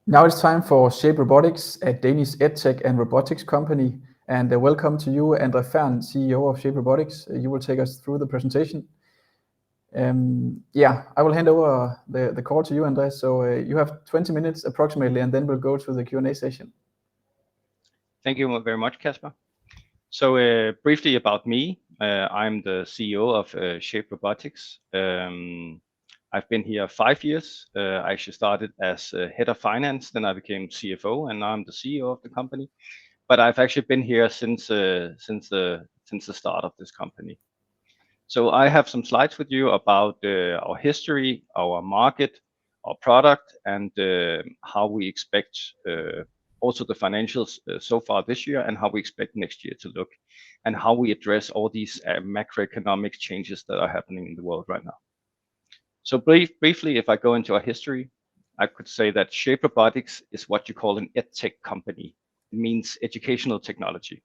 Now it's time for Shape Robotics, a Danish edtech and robotics company. And welcome to you, Andre Fern, CEO of Shape Robotics. You will take us through the presentation. I will hand over the call to you, Andre. So you have 20 minutes approximately, and then we'll go to the Q&A session. Thank you very much, Kasper. So briefly about me, I'm the CEO of Shape Robotics. I've been here 5 years. I actually started as head of finance, then I became CFO, and now I'm the CEO of the company. But I've actually been here since the start of this company. So I have some slides with you about our history, our market, our product, and how we expect also the financials so far this year, and how we expect next year to look, and how we address all these macroeconomic changes that are happening in the world right now. So briefly, if I go into our history, I could say that Shape Robotics is what you call an edtech company. It means educational technology.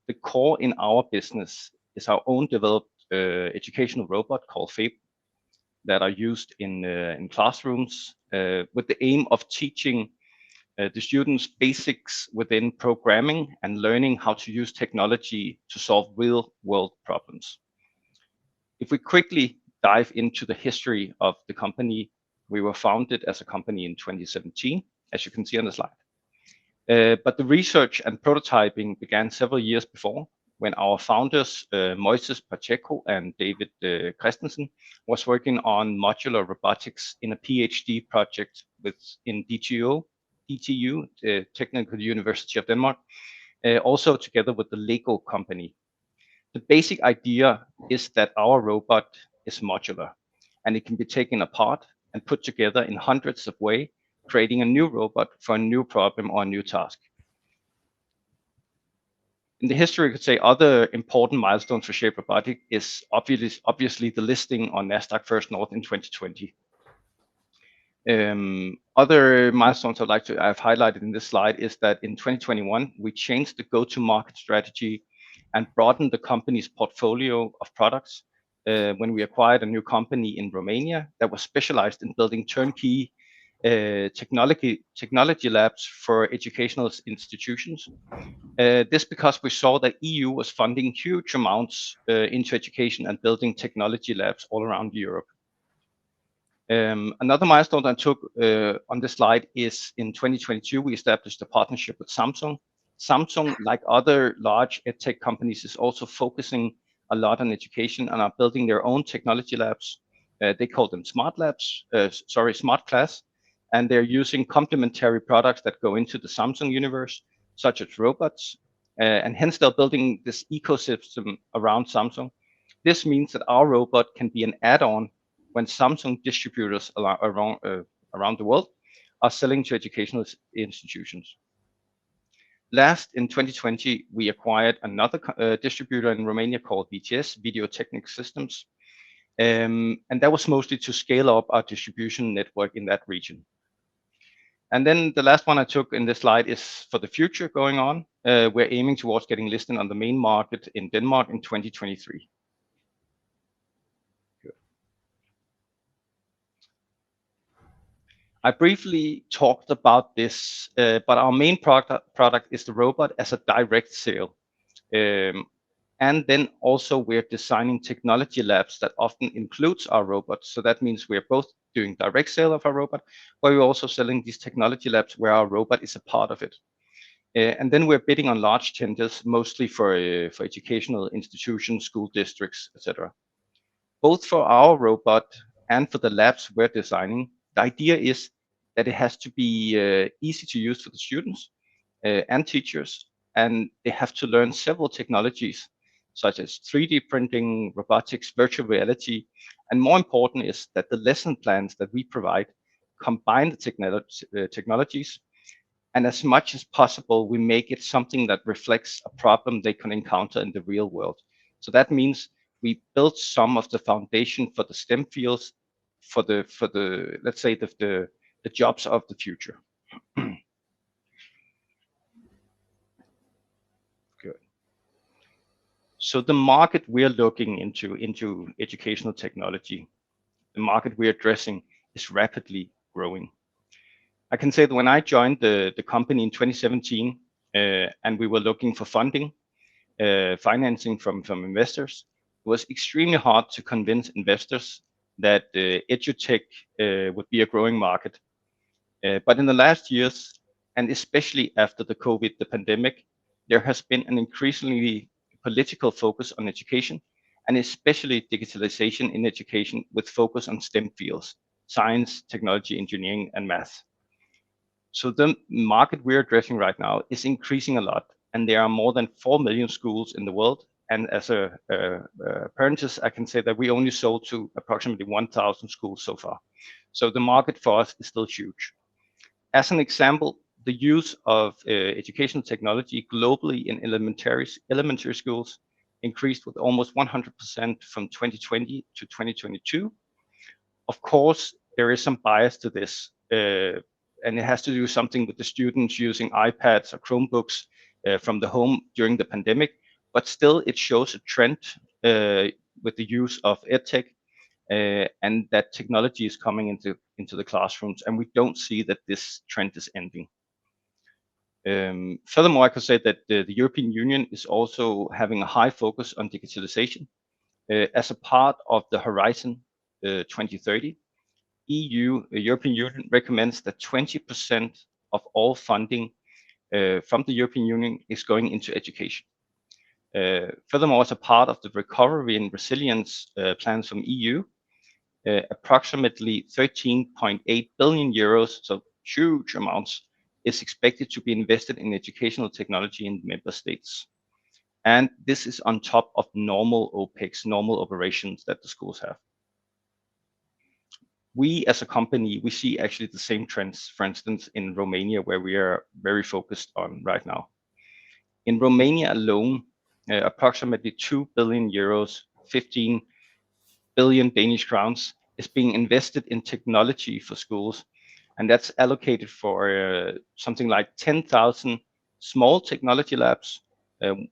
The core in our business is our own developed educational robot called Fable that are used in classrooms with the aim of teaching the students basics within programming and learning how to use technology to solve real world problems. If we quickly dive into the history of the company, we were founded as a company in 2017, as you can see on the slide. But the research and prototyping began several years before, when our founders, Moises Pacheco and David Christensen, was working on modular robotics in a PhD project in DTU, Technical University of Denmark, also together with the Lego company. The basic idea is that our robot is modular, and it can be taken apart and put together in hundreds of ways, creating a new robot for a new problem or a new task. In the history, you could say other important milestones for Shape Robotics is obviously the listing on Nasdaq First North in 2020. Other milestones I've highlighted in this slide is that in 2021, we changed the go-to-market strategy and broadened the company's portfolio of products when we acquired a new company in Romania that was specialized in building turnkey technology labs for educational institutions. This because we saw that EU was funding huge amounts into education and building technology labs all around Europe. Another milestone I took on this slide is in 2022, we established a partnership with Samsung. Samsung, like other large edtech companies, is also focusing a lot on education and are building their own technology labs. They call them smart class, and they're using complementary products that go into the Samsung universe, such as robots, and hence they're building this ecosystem around Samsung. This means that our robot can be an add-on when Samsung distributors around the world are selling to educational institutions. Last, in 2020, we acquired another distributor in Romania called VTS, Video Technic Systems, and that was mostly to scale up our distribution network in that region. And then the last one I took in this slide is for the future going on. We're aiming towards getting listed on the main market in Denmark in 2023. Good. I briefly talked about this, but our main product is the robot as a direct sale. And then also we're designing technology labs that often includes our robots. So that means we're both doing direct sale of our robot, but we're also selling these technology labs where our robot is a part of it. And then we're bidding on large tenders, mostly for educational institutions, school districts, etc. Both for our robot and for the labs we're designing, the idea is that it has to be easy to use for the students and teachers, and they have to learn several technologies, such as 3D printing, robotics, virtual reality, and more important is that the lesson plans that we provide combine the technologies, and as much as possible, we make it something that reflects a problem they can encounter in the real world. So that means we built some of the foundation for the STEM fields, for the let's say the jobs of the future. Good. So the market we're looking into educational technology, the market we're addressing is rapidly growing. I can say that when I joined the company in 2017, and we were looking for funding, financing from investors, it was extremely hard to convince investors that edutech would be a growing market. But in the last years, and especially after the pandemic, there has been an increasingly political focus on education, and especially digitalization in education with focus on STEM fields, science, technology, engineering, and math. So the market we're addressing right now is increasing a lot, and there are more than 4 million schools in the world. And as a parenthesis, I can say that we only sold to approximately 1,000 schools so far. So the market for us is still huge. As an example, the use of educational technology globally in elementary schools increased with almost 100% from 2020 to 2022. Of course, there is some bias to this, and it has to do something with the students using iPads or Chromebooks from the home during the pandemic, but still it shows a trend with the use of EdTech, and that technology is coming into the classrooms, and we don't see that this trend is ending. Furthermore, I could say that the European Union is also having a high focus on digitalization as a part of the Horizon 2030. European Union recommends that 20% of all funding from the European Union is going into education. Furthermore, as a part of the recovery and resilience plans from EU, approximately 13.8 billion euros, so huge amounts, is expected to be invested in educational technology in the member states. And this is on top of normal OPEX, normal operations that the schools have. We as a company, we see actually the same trends, for instance, in Romania, where we are very focused on right now. In Romania alone, approximately 2 billion euros, 15 billion Danish crowns is being invested in technology for schools. And that's allocated for something like 10,000 small technology labs,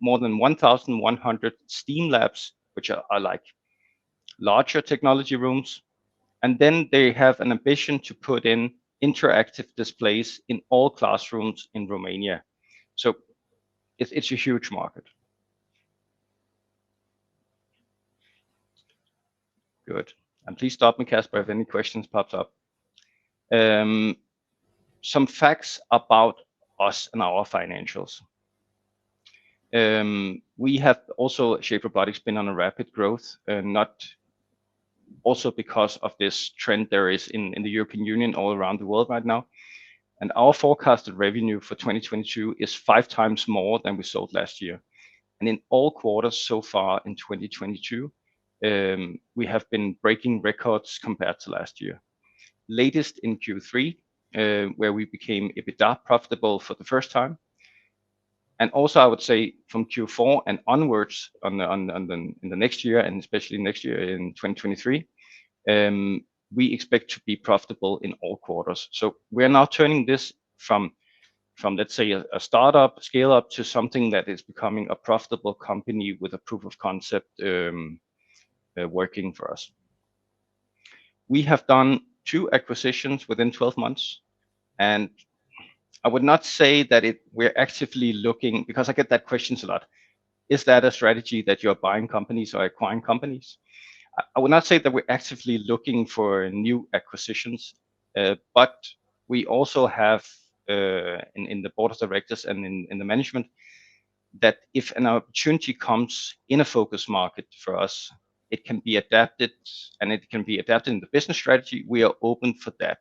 more than 1,100 STEAM labs, which are like larger technology rooms. And then they have an ambition to put in interactive displays in all classrooms in Romania. So it's a huge market. Good. And please stop me, Kasper, if any questions pops up. Some facts about us and our financials. We have also, Shape Robotics, been on a rapid growth, not also because of this trend there is in the European Union all around the world right now. And our forecasted revenue for 2022 is 5 times more than we sold last year. And in all quarters so far in 2022, we have been breaking records compared to last year. Latest in Q3, where we became EBITDA profitable for the first time. And also, I would say from Q4 and onwards in the next year, and especially next year in 2023, we expect to be profitable in all quarters. So we're now turning this from let's say a startup scale up to something that is becoming a profitable company with a proof of concept working for us. We have done 2 acquisitions within 12 months, and I would not say that we're actively looking, because I get that questions a lot. Is that a strategy that you're buying companies or acquiring companies? I would not say that we're actively looking for new acquisitions, but we also have in the board of directors and in the management that if an opportunity comes in a focus market for us, it can be adapted, and it can be adapted in the business strategy. We are open for that.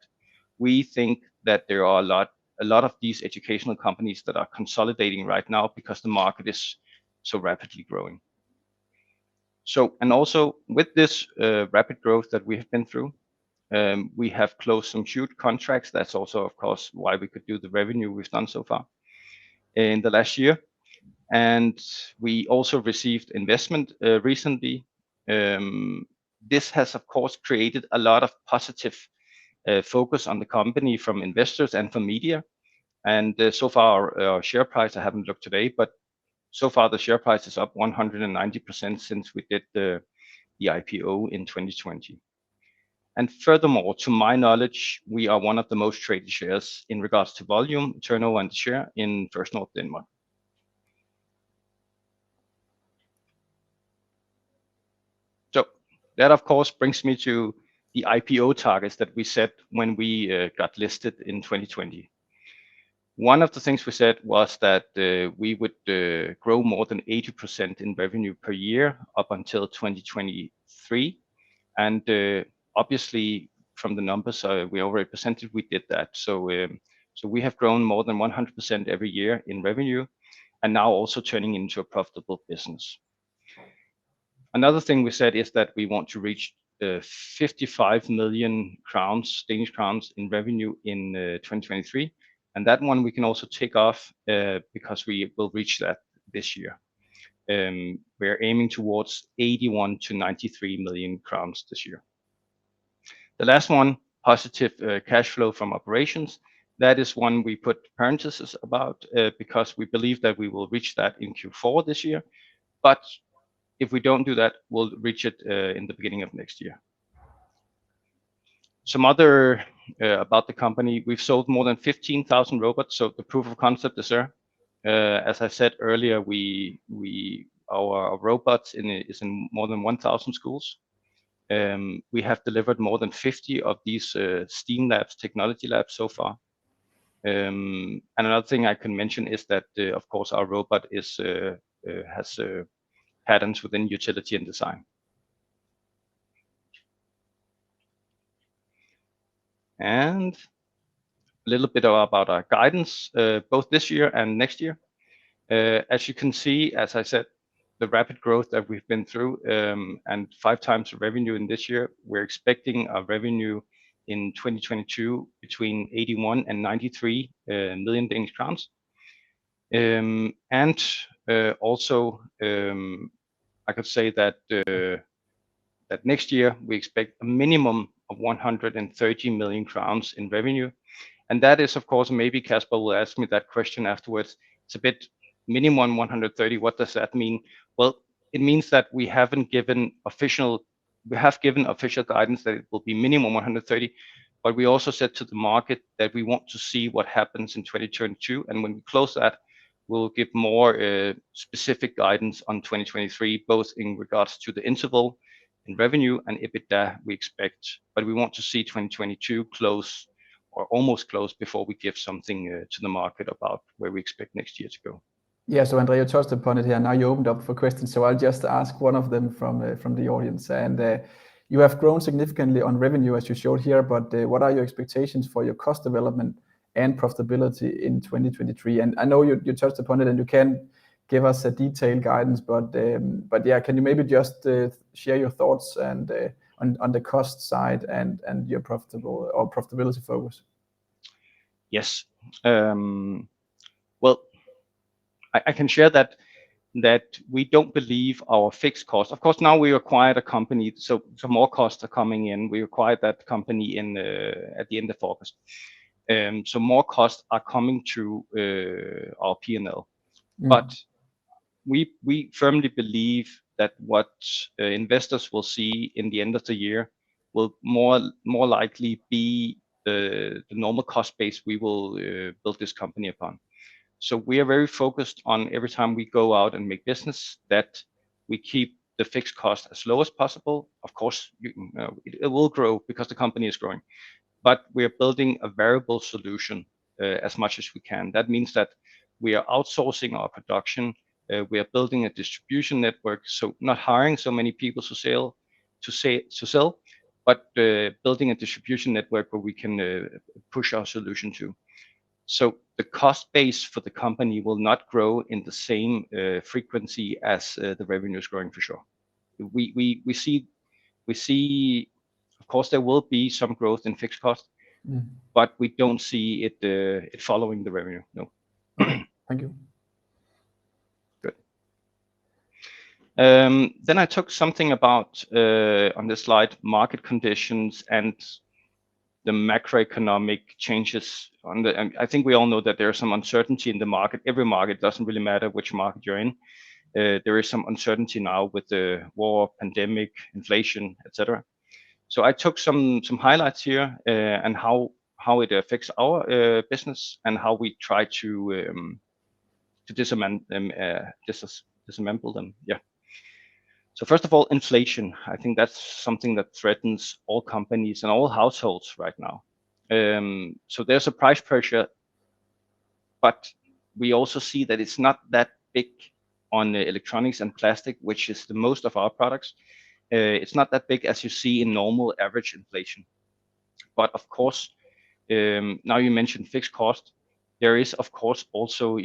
We think that there are a lot of these educational companies that are consolidating right now because the market is so rapidly growing. So, and also with this rapid growth that we have been through, we have closed some huge contracts. That's also, of course, why we could do the revenue we've done so far in the last year. And we also received investment recently. This has, of course, created a lot of positive focus on the company from investors and from media. And so far, our share price, I haven't looked today, but so far the share price is up 190% since we did the IPO in 2020. And furthermore, to my knowledge, we are one of the most traded shares in regards to volume, turnover, and share in First North Denmark. So that, of course, brings me to the IPO targets that we set when we got listed in 2020. One of the things we said was that we would grow more than 80% in revenue per year up until 2023. And obviously, from the numbers we already presented, we did that. So we have grown more than 100% every year in revenue, and now also turning into a profitable business. Another thing we said is that we want to reach 55 million crowns, Danish crowns, in revenue in 2023. And that one we can also take off because we will reach that this year. We're aiming towards 81 to 93 million crowns this year. The last one, positive cash flow from operations. That is one we put parentheses about because we believe that we will reach that in Q4 this year. But if we don't do that, we'll reach it in the beginning of next year. Some other about the company, we've sold more than 15,000 robots, so the proof of concept is there. As I said earlier, our robots is in more than 1,000 schools. We have delivered more than 50 of these STEAM labs, technology labs so far. And another thing I can mention is that, of course, our robot has patterns within utility and design. And a little bit about our guidance, both this year and next year. As you can see, as I said, the rapid growth that we've been through and 5 times the revenue in this year, we're expecting a revenue in 2022 between 81 and 93 million Danish crowns. Also, I could say that that next year we expect a minimum of 130 million crowns in revenue. And that is, of course, maybe Kasper will ask me that question afterwards. It's a bit minimum 130. What does that mean? Well, it means that we have given official guidance that it will be minimum 130, but we also said to the market that we want to see what happens in 2022. And when we close that, we'll give more specific guidance on 2023, both in regards to the interval in revenue and EBITDA we expect. But we want to see 2022 close or almost close before we give something to the market about where we expect next year to go. Yeah, so Andrea, you touched upon it here. Now you opened up for questions, so I'll just ask one of them from the audience. And you have grown significantly on revenue, as you showed here, but what are your expectations for your cost development and profitability in 2023? And I know you touched upon it, and you can give us a detailed guidance, but yeah, can you maybe just share your thoughts and on the cost side and your profitability focus? Yes. Well, I can share that we don't believe our fixed cost. Of course, now we acquired a company, so more costs are coming in. We acquired that company at the end of August. So more costs are coming to our P&L. But we firmly believe that what investors will see in the end of the year will more likely be the normal cost base we will build this company upon. So we are very focused on every time we go out and make business that we keep the fixed cost as low as possible. Of course, it will grow because the company is growing, but we are building a variable solution as much as we can. That means that we are outsourcing our production. We are building a distribution network, so not hiring so many people to sell, but building a distribution network where we can push our solution to. So the cost base for the company will not grow in the same frequency as the revenue is growing for sure. We see, of course, there will be some growth in fixed cost, but we don't see it following the revenue. No. Thank you. Good. Then I took something about on this slide, market conditions and the macroeconomic changes. I think we all know that there is some uncertainty in the market. Every market, doesn't really matter which market you're in. There is some uncertainty now with the war, pandemic, inflation, etc. So I took some highlights here and how it affects our business and how we try to dismantle them. Yeah. So first of all, inflation. I think that's something that threatens all companies and all households right now. So there's a price pressure, but we also see that it's not that big on electronics and plastic, which is the most of our products. It's not that big as you see in normal average inflation. But of course, now you mentioned fixed cost. There is of course also,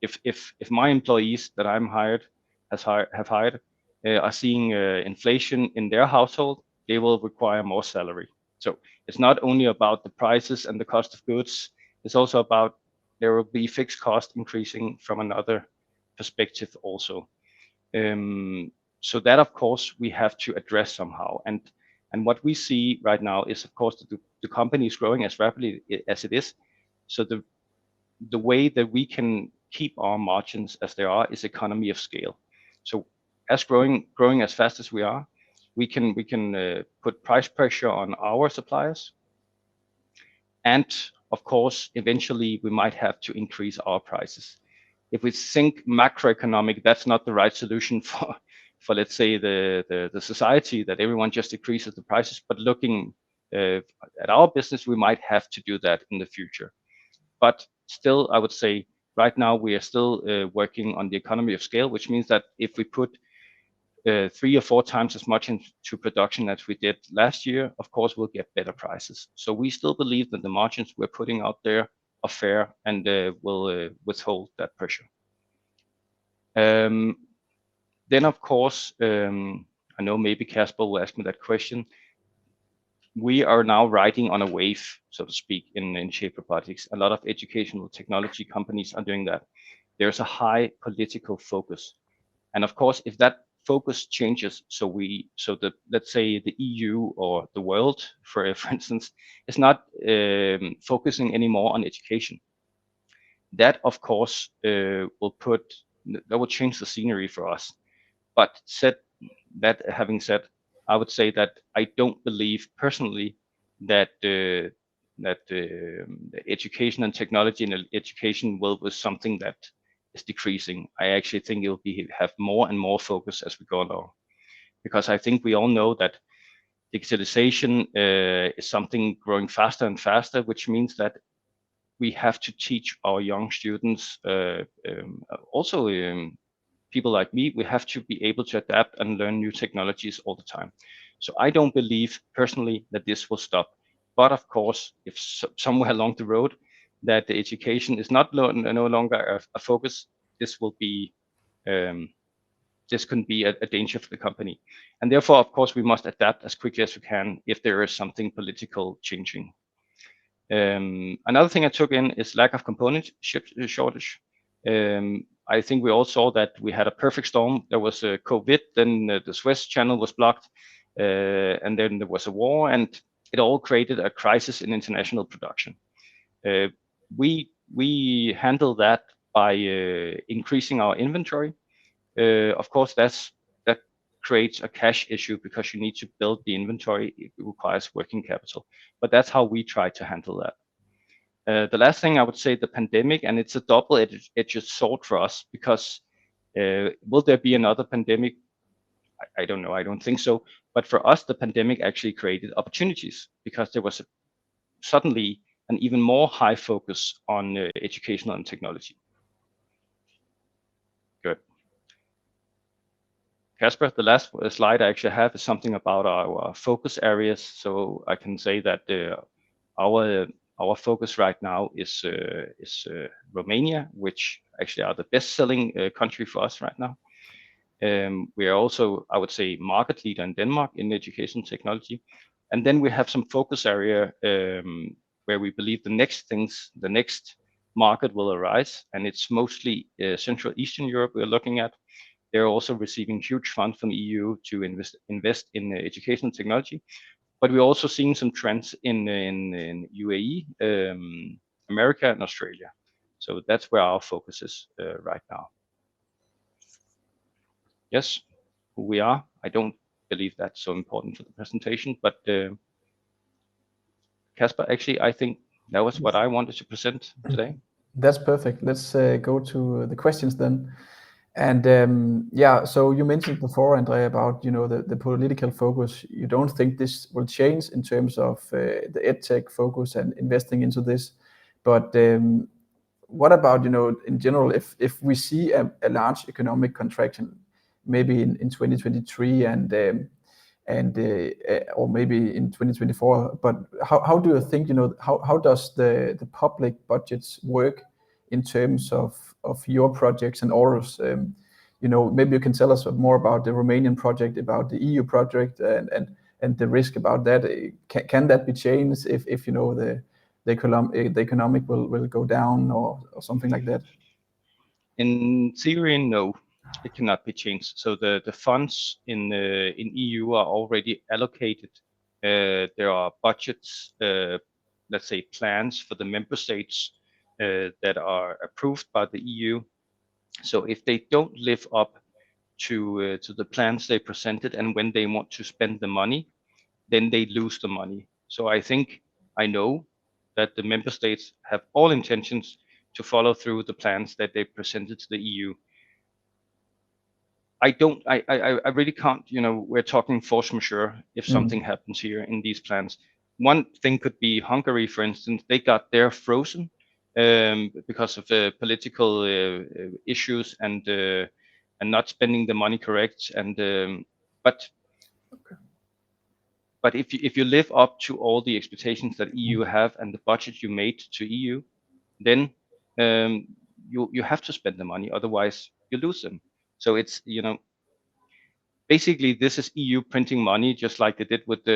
if my employees that I'm have hired are seeing inflation in their household, they will require more salary. So it's not only about the prices and the cost of goods. It's also about there will be fixed cost increasing from another perspective also. So that of course we have to address somehow. And what we see right now is of course that the company is growing as rapidly as it is. So the way that we can keep our margins as they are is economy of scale. So as growing as fast as we are, we can put price pressure on our suppliers, and of course eventually we might have to increase our prices. If we think macroeconomic, that's not the right solution for let's say the society, that everyone just decreases the prices. But looking at our business, we might have to do that in the future. But still, I would say right now we are still working on the economy of scale, which means that if we put 3 or 4 times as much into production as we did last year, of course we'll get better prices. So we still believe that the margins we're putting out there are fair and will withhold that pressure. Then of course, I know maybe Kasper will ask me that question. We are now riding on a wave, so to speak, in Shape Robotics. A lot of educational technology companies are doing that. There's a high political focus, and of course, if that focus changes, let's say the EU or the world, for instance, is not focusing anymore on education. That of course will change the scenery for us. But having said, I would say that I don't believe personally that education and technology and education was something that is decreasing. I actually think it will have more and more focus as we go along, because I think we all know that digitalization is something growing faster and faster, which means that we have to teach our young students, also people like me, we have to be able to adapt and learn new technologies all the time. So I don't believe personally that this will stop. But of course, if somewhere along the road that the education is no longer a focus, this can be a danger for the company. And therefore, of course, we must adapt as quickly as we can if there is something political changing. Another thing I took in is lack of component shortage. I think we all saw that we had a perfect storm. There was a COVID, then the Suez Channel was blocked, and then there was a war, and it all created a crisis in international production. We handle that by increasing our inventory. Of course, that creates a cash issue because you need to build the inventory. It requires working capital, but that's how we try to handle that. The last thing I would say, the pandemic, and it's a double-edged sword for us, because will there be another pandemic? I don't know. I don't think so. But for us, the pandemic actually created opportunities, because there was suddenly an even more high focus on educational and technology. Good. Kasper, the last slide I actually have is something about our focus areas. So I can say that our focus right now is Romania, which actually are the best-selling country for us right now. We are also, I would say, market leader in Denmark in education technology. And then we have some focus area where we believe the next market will arise, and it's mostly Central Eastern Europe we're looking at. They're also receiving huge funds from the EU to invest in education technology. But we're also seeing some trends in UAE, America, and Australia. So that's where our focus is right now. Yes, who we are. I don't believe that's so important for the presentation. But Kasper, actually, I think that was what I wanted to present today. That's perfect. Let's go to the questions then. And yeah, so you mentioned before, Andre, about the political focus. You don't think this will change in terms of the edtech focus and investing into this, but what about in general, if we see a large economic contraction, maybe in 2023 or maybe in 2024, but how do you think how does the public budgets work in terms of your projects and orders? Maybe you can tell us more about the Romanian project, about the EU project, and the risk about that. Can that be changed if the economic will go down or something like that? In theory, no, it cannot be changed. So the funds in EU are already allocated. There are budgets, let's say plans for the member states that are approved by the EU. So if they don't live up to the plans they presented, and when they want to spend the money, then they lose the money. So I know that the member states have all intentions to follow through the plans that they presented to the EU. I really can't, we're talking force majeure if something happens here in these plans. One thing could be Hungary, for instance. They got their frozen because of political issues and not spending the money correct. And but if you live up to all the expectations that EU have and the budget you made to EU, then you have to spend the money, otherwise you lose them. So it's basically this is EU printing money, just like they did with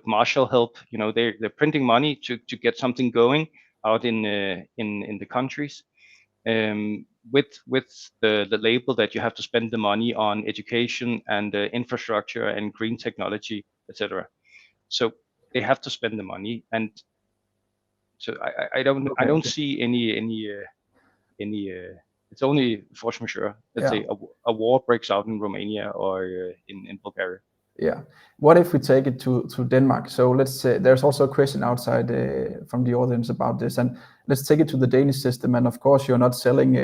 Marshall help. They're printing money to get something going out in the countries, with the label that you have to spend the money on education and infrastructure and green technology, etc. So they have to spend the money, and so I don't see any. It's only force majeure. Let's say a war breaks out in Romania or in Bulgaria. Yeah. What if we take it to Denmark? So let's say there's also a question outside from the audience about this, and let's take it to the Danish system. And of course, you're not selling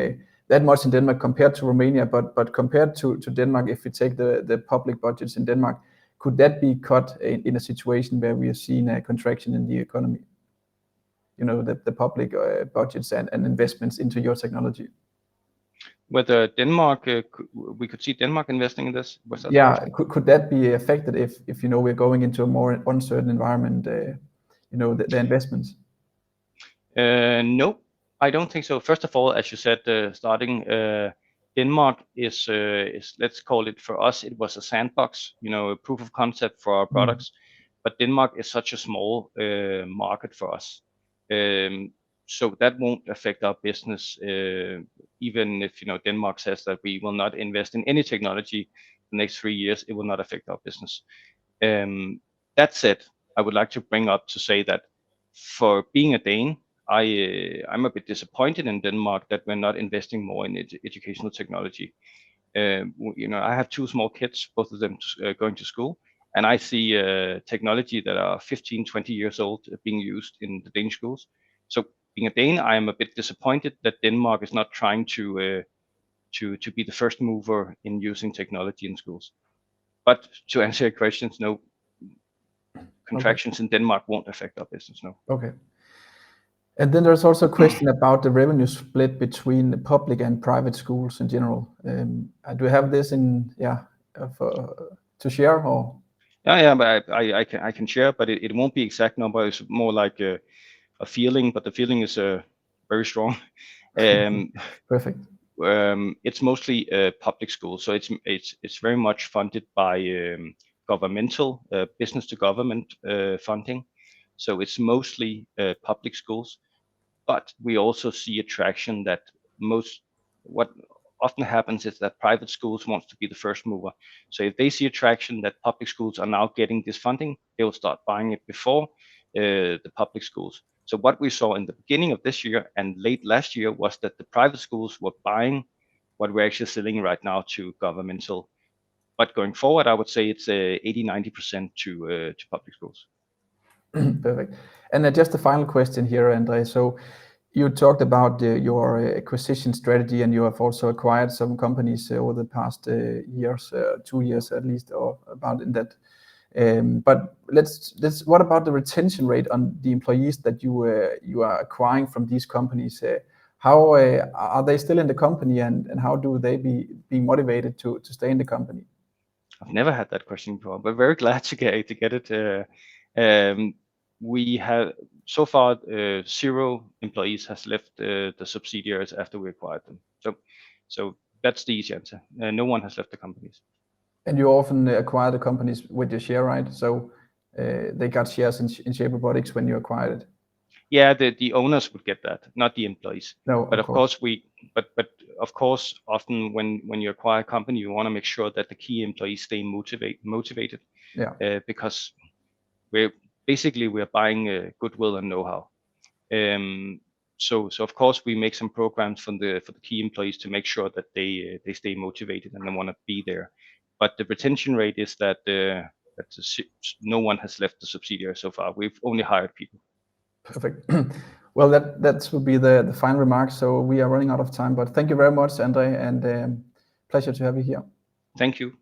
that much in Denmark compared to Romania, but compared to Denmark, if we take the public budgets in Denmark, could that be cut in a situation where we are seeing a contraction in the economy? The public budgets and investments into your technology. Whether Denmark, we could see Denmark investing in this? Was that could that be affected if we're going into a more uncertain environment? The investments. No, I don't think so. First of all, as you said, starting Denmark is let's call it, for us, it was a sandbox, a proof of concept for our products. But Denmark is such a small market for us. So that won't affect our business, even if Denmark says that we will not invest in any technology the next 3 years. It will not affect our business. That said, I would like to bring up to say that for being a Dane, I'm a bit disappointed in Denmark that we're not investing more in educational technology. I have 2 small kids, both of them going to school, and I see technology that are 15, 20 years old being used in the Danish schools. So being a Dane, I am a bit disappointed that Denmark is not trying to be the first mover in using technology in schools. But to answer your questions, no, contractions in Denmark won't affect our business, no. Okay. And then there's also a question about the revenue split between the public and private schools in general. Do you have this to share or? Yeah, but I can share, but it won't be exact number. It's more like a feeling, but the feeling is very strong. Perfect. It's mostly public schools, so it's very much funded by governmental business to government funding. So it's mostly public schools, but we also see a traction that what often happens is that private schools wants to be the first mover. So if they see a traction that public schools are now getting this funding, they will start buying it before the public schools. So what we saw in the beginning of this year and late last year was that the private schools were buying what we're actually selling right now to governmental But going forward, I would say it's 80-90% to public schools. Perfect. And just a final question here, Andre. So you talked about your acquisition strategy, and you have also acquired some companies over the past years, 2 years at least, or about in that. But what about the retention rate on the employees that you are acquiring from these companies? How are they still in the company, and how do they be motivated to stay in the company? I've never had that question before, but very glad to get it. We have so far 0 employees has left the subsidiaries after we acquired them. So that's the easy answer. No one has left the companies. And you often acquire the companies with your share, right? So they got shares in Shape Robotics when you acquired it. Yeah, the owners would get that, not the employees. No, but of course but of course, often when you acquire a company, you want to make sure that the key employees stay motivated. Yeah. Because we're buying goodwill and know-how. So of course we make some programs for the key employees to make sure that they stay motivated and they want to be there. But the retention rate is that no one has left the subsidiary so far. We've only hired people. Perfect. Well, that will be the final remarks. So we are running out of time, but thank you very much, Andre, and pleasure to have you here. Thank you.